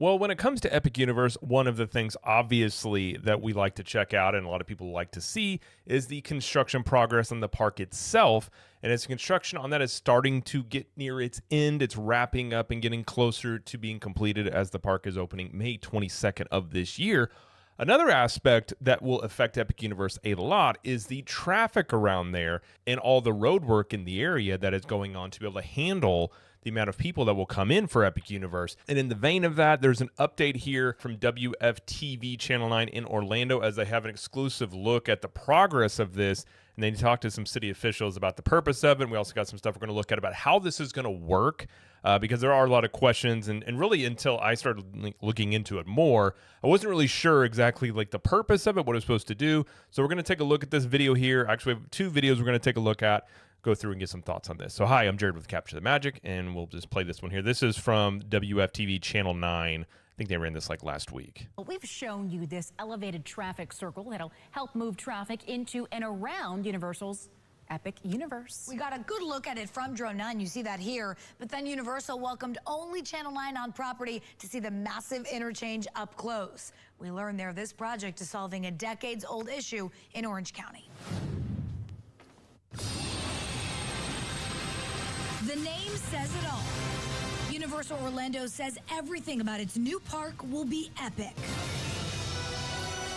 Well, when it comes to Epic Universe, one of the things obviously that we like to check out and a lot of people like to see is the construction progress on the park itself. And its construction on that is starting to get near its end. It's wrapping up and getting closer to being completed as the park is opening May 22nd of this year. Another aspect that will affect Epic Universe a lot is the traffic around there and all the road work in the area that is going on to be able to handle the amount of people that will come in for Epic Universe. And in the vein of that, there's an update here from WFTV Channel 9 in Orlando as they have an exclusive look at the progress of this. And they talked to some city officials about the purpose of it. And we also got some stuff we're going to look at about how this is going to work. Because there are a lot of questions, and really until I started looking into it more, I wasn't really sure exactly like the purpose of it, what it's supposed to do. So we're going to take a look at this video here. Actually, we have two videos we're going to take a look at, go through and get some thoughts on this. So hi, I'm Jared with Capture the Magic, and we'll just play this one here. This is from WFTV Channel 9. I think they ran this like last week. We've shown you this elevated traffic circle that'll help move traffic into and around Universal's Epic Universe. We got a good look at it from Drone 9. You see that here. But then Universal welcomed only Channel 9 on property to see the massive interchange up close. We learned there this project is solving a decades-old issue in Orange County. The name says it all. Universal Orlando says everything about its new park will be epic.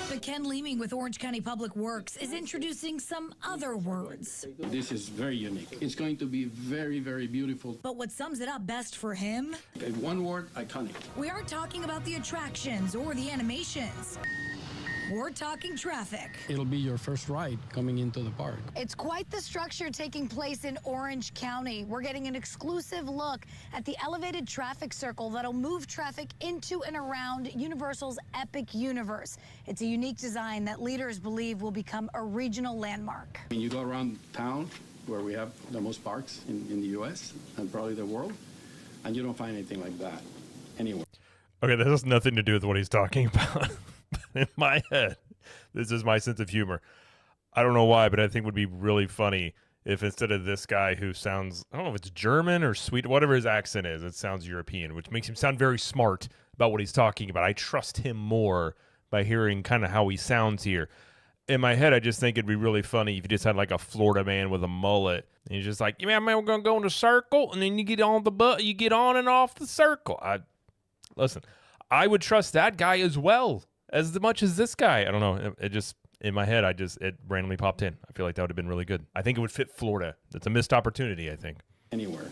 But Ken Leeming with Orange County Public Works is introducing some other words. This is very unique. It's going to be very, very beautiful. But what sums it up best for him? Okay, one word, iconic. We aren't talking about the attractions or the animations. We're talking traffic. It'll be your first ride coming into the park. It's quite the structure taking place in Orange County. We're getting an exclusive look at the elevated traffic circle that'll move traffic into and around Universal's Epic Universe. It's a unique design that leaders believe will become a regional landmark. When you go around town, where we have the most parks in the U.S. and probably the world, and you don't find anything like that anywhere. Okay, that has nothing to do with what he's talking about. In my head, this is my sense of humor. I don't know why, but I think it would be really funny if instead of this guy who sounds, I don't know if it's German or Swedish, whatever his accent is, it sounds European, which makes him sound very smart about what he's talking about. I trust him more by hearing kind of how he sounds here. In my head, I just think it'd be really funny if you just had like a Florida man with a mullet, and he's just like, "Yeah, man, we're gonna go in a circle, and then you get on you get on and off the circle." Listen, I would trust that guy as well as much as this guy. I don't know. It just, in my head, it randomly popped in. I feel like that would have been really good. I think it would fit Florida. It's a missed opportunity, I think. Anywhere.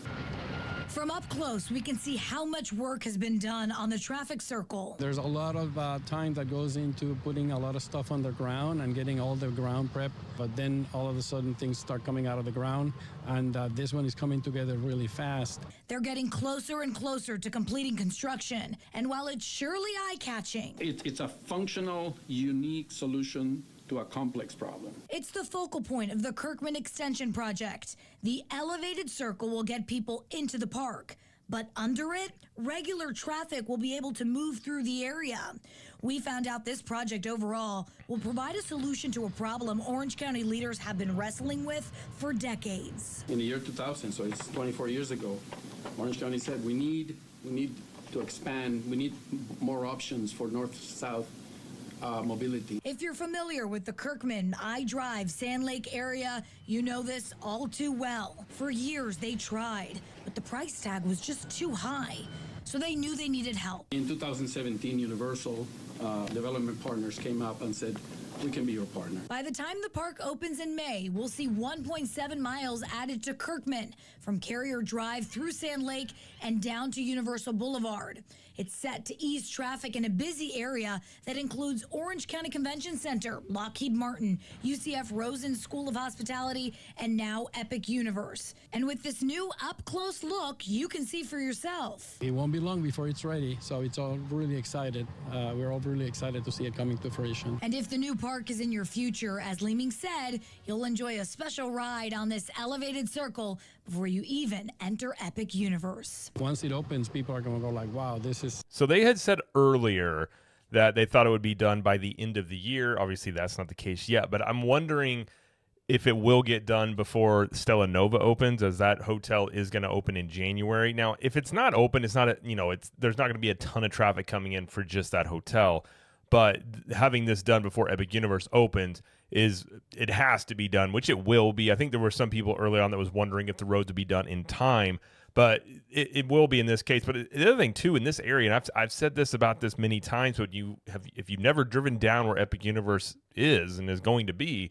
From up close, we can see how much work has been done on the traffic circle. There's a lot of time that goes into putting a lot of stuff on the ground and getting all the ground prep. But then all of a sudden things start coming out of the ground, and this one is coming together really fast. They're getting closer and closer to completing construction. And while it's surely eye-catching, It's a functional, unique solution to a complex problem. it's the focal point of the Kirkman Extension Project. The elevated circle will get people into the park, but under it, regular traffic will be able to move through the area. We found out this project overall will provide a solution to a problem Orange County leaders have been wrestling with for decades. In the year 2000, so it's 24 years ago, Orange County said we need to expand, we need more options for north-south mobility. If you're familiar with the Kirkman, I-Drive, Sand Lake area, you know this all too well. For years they tried, but the price tag was just too high. So they knew they needed help. In 2017, Universal Development Partners came up and said, we can be your partner. By the time the park opens in May, we'll see 1.7 miles added to Kirkman, from Carrier Drive through Sand Lake and down to Universal Boulevard. It's set to ease traffic in a busy area that includes Orange County Convention Center, Lockheed Martin, UCF Rosen School of Hospitality, and now Epic Universe. And with this new up-close look, you can see for yourself. It won't be long before it's ready, so it's all really excited. We're all really excited to see it coming to fruition. And if the new park is in your future, as Leeming said, you'll enjoy a special ride on this elevated circle before you even enter Epic Universe. Once it opens, people are going to go like, wow, this is... So they had said earlier that they thought it would be done by the end of the year. Obviously, that's not the case yet, but I'm wondering if it will get done before Stella Nova opens, as that hotel is going to open in January. Now, if it's not open, it's not there's not going to be a ton of traffic coming in for just that hotel. But having this done before Epic Universe opens it has to be done, which it will be. I think there were some people early on that was wondering if the roads would be done in time, but it will be in this case. But the other thing too, in this area, and I've said this about this many times, but if you've never driven down where Epic Universe is and is going to be,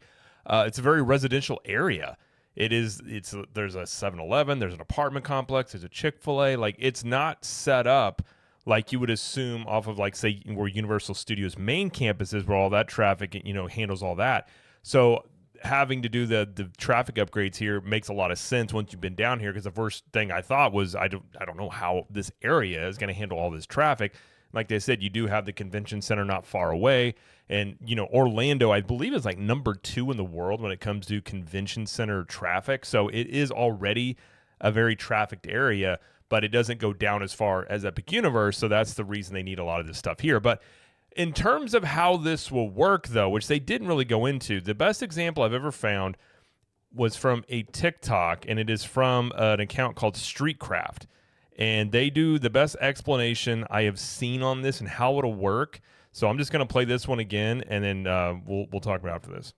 it's a very residential area. There's a 7-Eleven, there's an apartment complex, there's a Chick-fil-A. Like, it's not set up like you would assume off of, like, say, where Universal Studios main campus is, where all that traffic, handles all that. So having to do the traffic upgrades here makes a lot of sense once you've been down here, because the first thing I thought was, I don't know how this area is going to handle all this traffic. Like they said, you do have the convention center not far away. And, Orlando, I believe, is like number 2 in the world when it comes to convention center traffic. So it is already a very trafficked area, but it doesn't go down as far as Epic Universe. So that's the reason they need a lot of this stuff here. But in terms of how this will work, though, which they didn't really go into, the best example I've ever found was from a TikTok, and it is from an account called Streetcraft. And they do the best explanation I have seen on this and how it'll work. So I'm just going to play this one again, and then we'll talk about after this.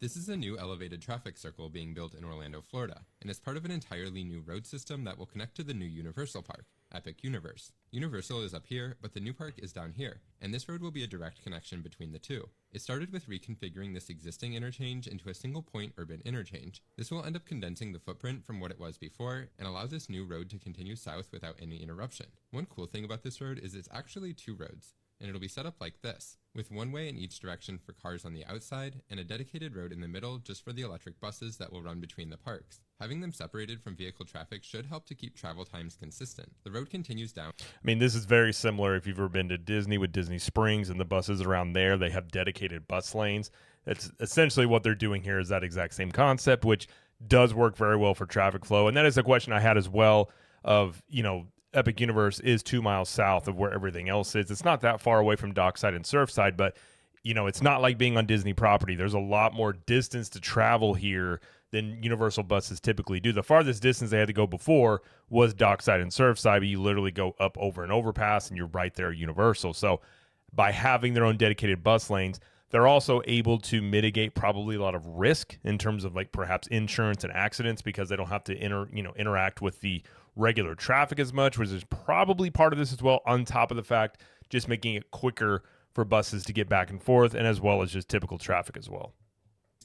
This is a new elevated traffic circle being built in Orlando, Florida, and is part of an entirely new road system that will connect to the new Universal Park, Epic Universe. Universal is up here, but the new park is down here, and this road will be a direct connection between the two. It started with reconfiguring this existing interchange into a single point urban interchange. This will end up condensing the footprint from what it was before and allow this new road to continue south without any interruption. One cool thing about this road is it's actually 2 roads, and it'll be set up like this, with one way in each direction for cars on the outside and a dedicated road in the middle just for the electric buses that will run between the parks. Having them separated from vehicle traffic should help to keep travel times consistent. The road continues down. I mean, this is very similar if you've ever been to Disney with Disney Springs and the buses around there. They have dedicated bus lanes. That's essentially what they're doing here, is that exact same concept, which does work very well for traffic flow. And that is a question I had as well of, Epic Universe is 2 miles south of where everything else is. It's not that far away from Dockside and Surfside, but it's not like being on Disney property. There's a lot more distance to travel here than Universal buses typically do. The farthest distance they had to go before was Dockside and Surfside, but you literally go up over an overpass and you're right there at Universal. So by having their own dedicated bus lanes, they're also able to mitigate probably a lot of risk in terms of, like, perhaps insurance and accidents, because they don't have to interact with the regular traffic as much, which is probably part of this as well, on top of the fact just making it quicker for buses to get back and forth, and as well as just typical traffic as well.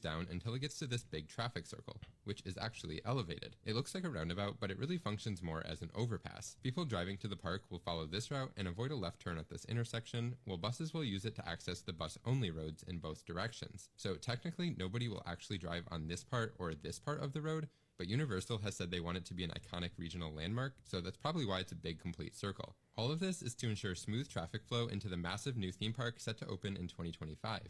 Down until it gets to this big traffic circle, which is actually elevated. It looks like a roundabout, but it really functions more as an overpass. People driving to the park will follow this route and avoid a left turn at this intersection, while buses will use it to access the bus-only roads in both directions. So technically, nobody will actually drive on this part or this part of the road, but Universal has said they want it to be an iconic regional landmark, so that's probably why it's a big complete circle. All of this is to ensure smooth traffic flow into the massive new theme park set to open in 2025.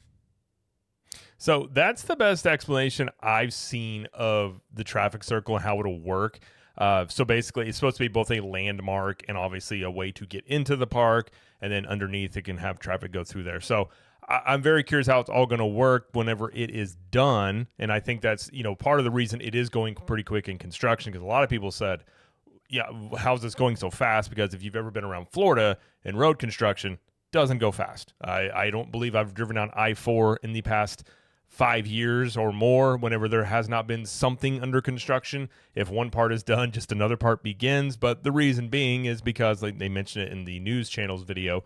So that's the best explanation I've seen of the traffic circle and how it'll work. So basically, it's supposed to be both a landmark and obviously a way to get into the park, and then underneath it can have traffic go through there. So I'm very curious how it's all going to work whenever it is done. And I think that's, part of the reason it is going pretty quick in construction, because a lot of people said, yeah, how's this going so fast? Because if you've ever been around Florida and road construction, doesn't go fast. I don't believe I've driven on I-4 in the past 5 years or more whenever there has not been something under construction. If one part is done, just another part begins. But the reason being is because, like they mentioned it in the news channel's video,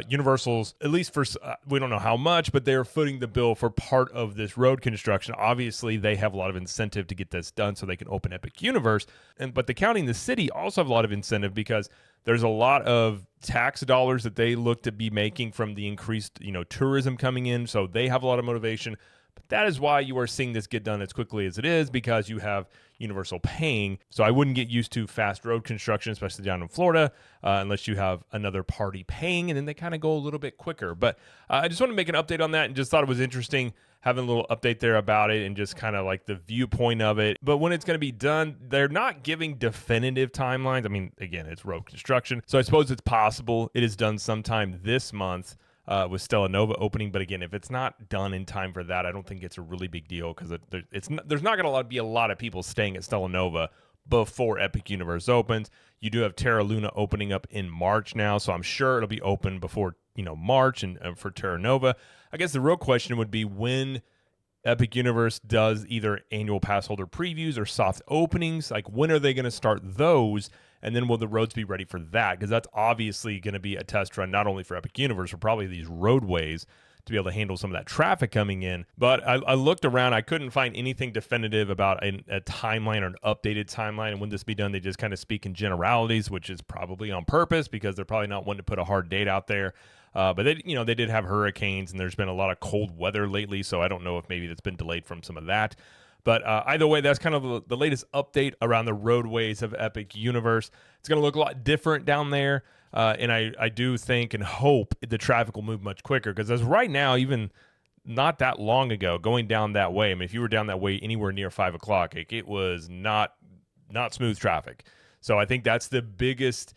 Universal's, at least for, we don't know how much, but they're footing the bill for part of this road construction. Obviously, they have a lot of incentive to get this done so they can open Epic Universe. But the county and the city also have a lot of incentive, because there's a lot of tax dollars that they look to be making from the increased, tourism coming in. So they have a lot of motivation. But that is why you are seeing this get done as quickly as it is, because you have Universal paying. So I wouldn't get used to fast road construction, especially down in Florida, unless you have another party paying, and then they kind of go a little bit quicker. But I just want to make an update on that, and just thought it was interesting having a little update there about it and just kind of like the viewpoint of it. But when it's going to be done, they're not giving definitive timelines. I mean, again, it's road construction, so I suppose it's possible it is done sometime this month. with Stella Nova opening. But again, if it's not done in time for that, I don't think it's a really big deal because there's not going to be a lot of people staying at Stella Nova before Epic Universe opens. You do have Terra Luna opening up in March now, so I'm sure it'll be open before March and for Terra Nova. I guess the real question would be when Epic Universe does either annual pass holder previews or soft openings. Like, when are they going to start those? And then will the roads be ready for that? Because that's obviously going to be a test run, not only for Epic Universe, but probably these roadways to be able to handle some of that traffic coming in. But I looked around. I couldn't find anything definitive about a timeline or an updated timeline. And when this be done, they just kind of speak in generalities, which is probably on purpose because they're probably not wanting to put a hard date out there. But they did have hurricanes, and there's been a lot of cold weather lately, so I don't know if maybe that's been delayed from some of that. But either way, that's kind of the latest update around the roadways of Epic Universe. It's going to look a lot different down there, and I do think and hope the traffic will move much quicker, because as right now, even not that long ago, going down that way, I mean, if you were down that way anywhere near 5 o'clock, it was not smooth traffic. So I think that's the biggest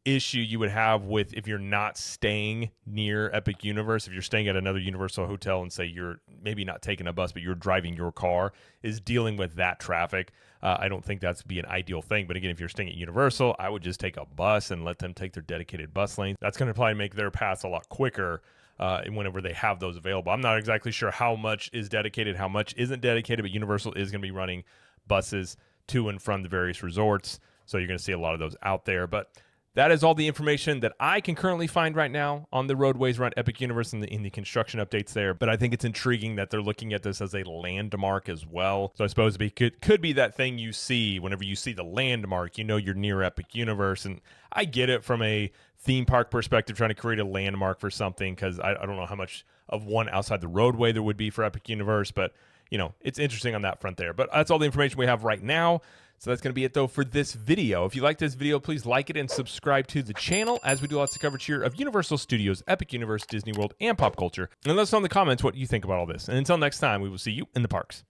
issue you would have with if you're not staying near Epic Universe. If you're staying at another Universal hotel and say you're maybe not taking a bus, but you're driving your car, is dealing with that traffic. I don't think that's be an ideal thing. But again, if you're staying at Universal, I would just take a bus and let them take their dedicated bus lanes. That's going to probably make their paths a lot quicker whenever they have those available. I'm not exactly sure how much is dedicated, how much isn't dedicated, but Universal is going to be running buses to and from the various resorts. So you're going to see a lot of those out there. But that is all the information that I can currently find right now on the roadways around Epic Universe and in the construction updates there. But I think it's intriguing that they're looking at this as a landmark as well. So I suppose it could be that thing you see whenever you see the landmark, you're near Epic Universe. And I get it from a theme park perspective, trying to create a landmark for something, because I don't know how much of one outside the roadway there would be for Epic Universe. But, it's interesting on that front there. But that's all the information we have right now. So that's going to be it, though, for this video. If you like this video, please like it and subscribe to the channel, as we do lots of coverage here of Universal Studios, Epic Universe, Disney World, and pop culture. And let us know in the comments what you think about all this. And until next time, we will see you in the parks.